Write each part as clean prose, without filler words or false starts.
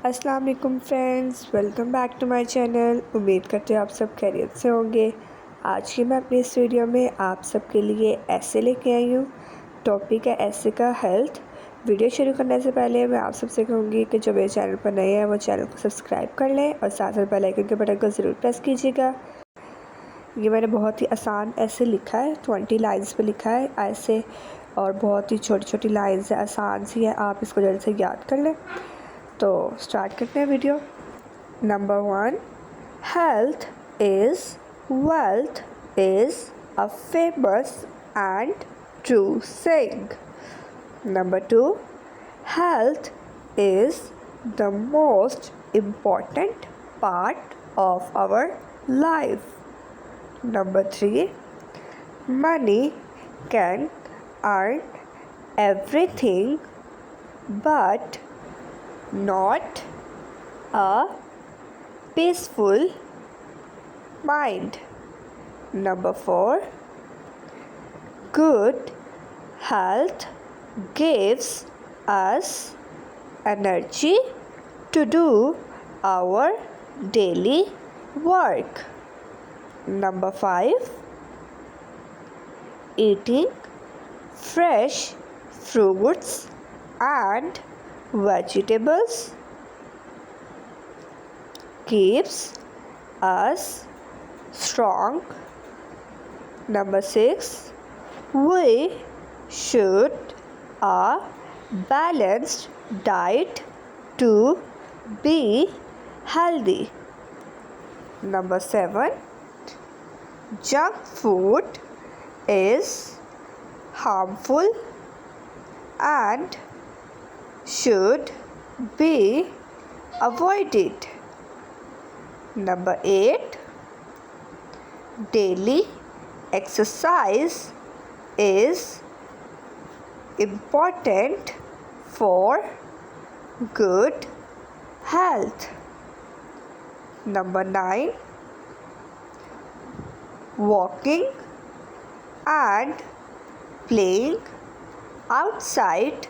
अस्सलाम वालेकुम friends, welcome back to my channel. उम्मीद करते हैं आप सब खैरियत से होंगे। आज की मैं अपनी इस वीडियो में आप सबके लिए ऐसे लेके आई हूँ। टॉपिक है ऐसे का हेल्थ। वीडियो शुरू करने से पहले मैं आप सबसे कहूँगी कि जो मेरे चैनल पर नए हैं वो चैनल को सब्सक्राइब कर लें और साथ साथ बेल आइकन के बटन को ज़रूर प्रेस कीजिएगा। ये मैंने बहुत ही आसान ऐसे लिखा है, 20 लाइन्स पे लिखा है ऐसे, और बहुत ही छोटी छोटी लाइन्स है, आसान सी है, आप इसको जल्द से याद कर लें। तो स्टार्ट करते हैं video. Number 1, health is wealth is a famous and true saying. Number 2, health is the most important part of our life. Number 3, money can earn everything but not a peaceful mind. Number 4, good health gives us energy to do our daily work. Number 5, eating fresh fruits and vegetables keeps us strong. Number 6, we should a balanced diet to be healthy. Number 7, junk food is harmful and should be avoided. Number 8, daily exercise is important for good health. Number 9, walking and playing outside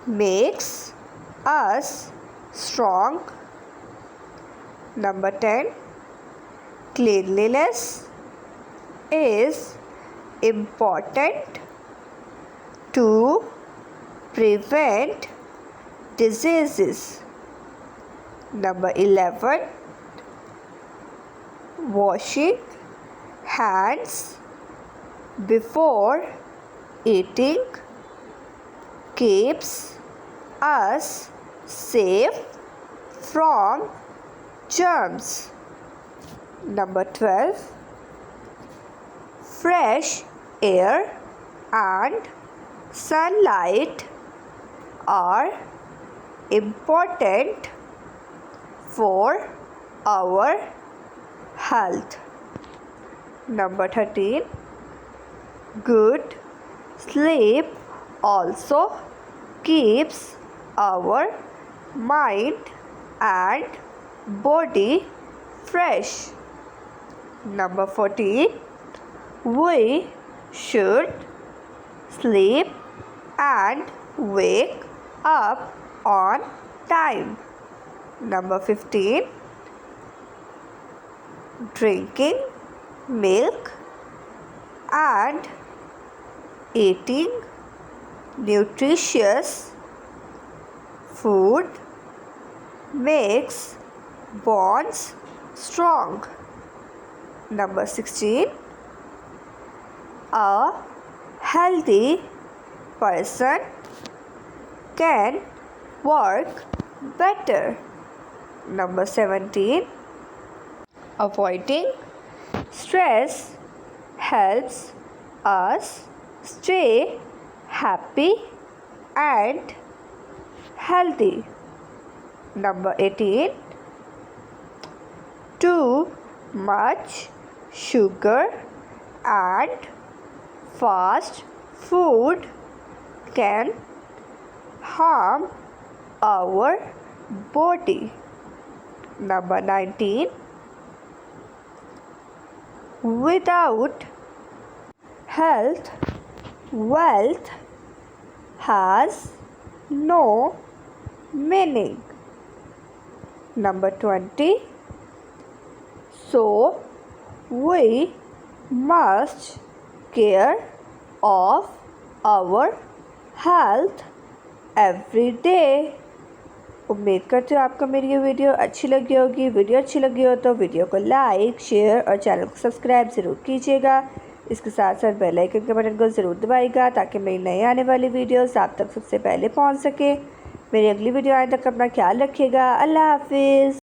makes us strong. Number 10, cleanliness is important to prevent diseases. Number 11, washing hands before eating keeps us safe from germs. Number 12, fresh air and sunlight are important for our health. Number 13, good sleep also keeps our mind and body fresh. Number 14, we should sleep and wake up on time. Number 15, drinking milk and eating nutritious food makes bonds strong. Number 16, a healthy person can work better. Number 17, avoiding stress helps us stay happy and healthy. Number 18, too much sugar and fast food can harm our body. Number 19, without health, wealth has no meaning. Number 20. So we must care of our health every day. उम्मीद करती हूँ आपको मेरी ये video अच्छी लगी होगी। Video अच्छी लगी हो तो वीडियो को लाइक, शेयर और चैनल को सब्सक्राइब ज़रूर कीजिएगा। इसके साथ साथ बेल आइकन के बटन को ज़रूर दबाइएगा ताकि मेरी नई आने वाली वीडियोस आप तक सबसे पहले पहुँच सके। मेरी अगली वीडियो आने तक अपना ख्याल रखिएगा। अल्लाह हाफिज़।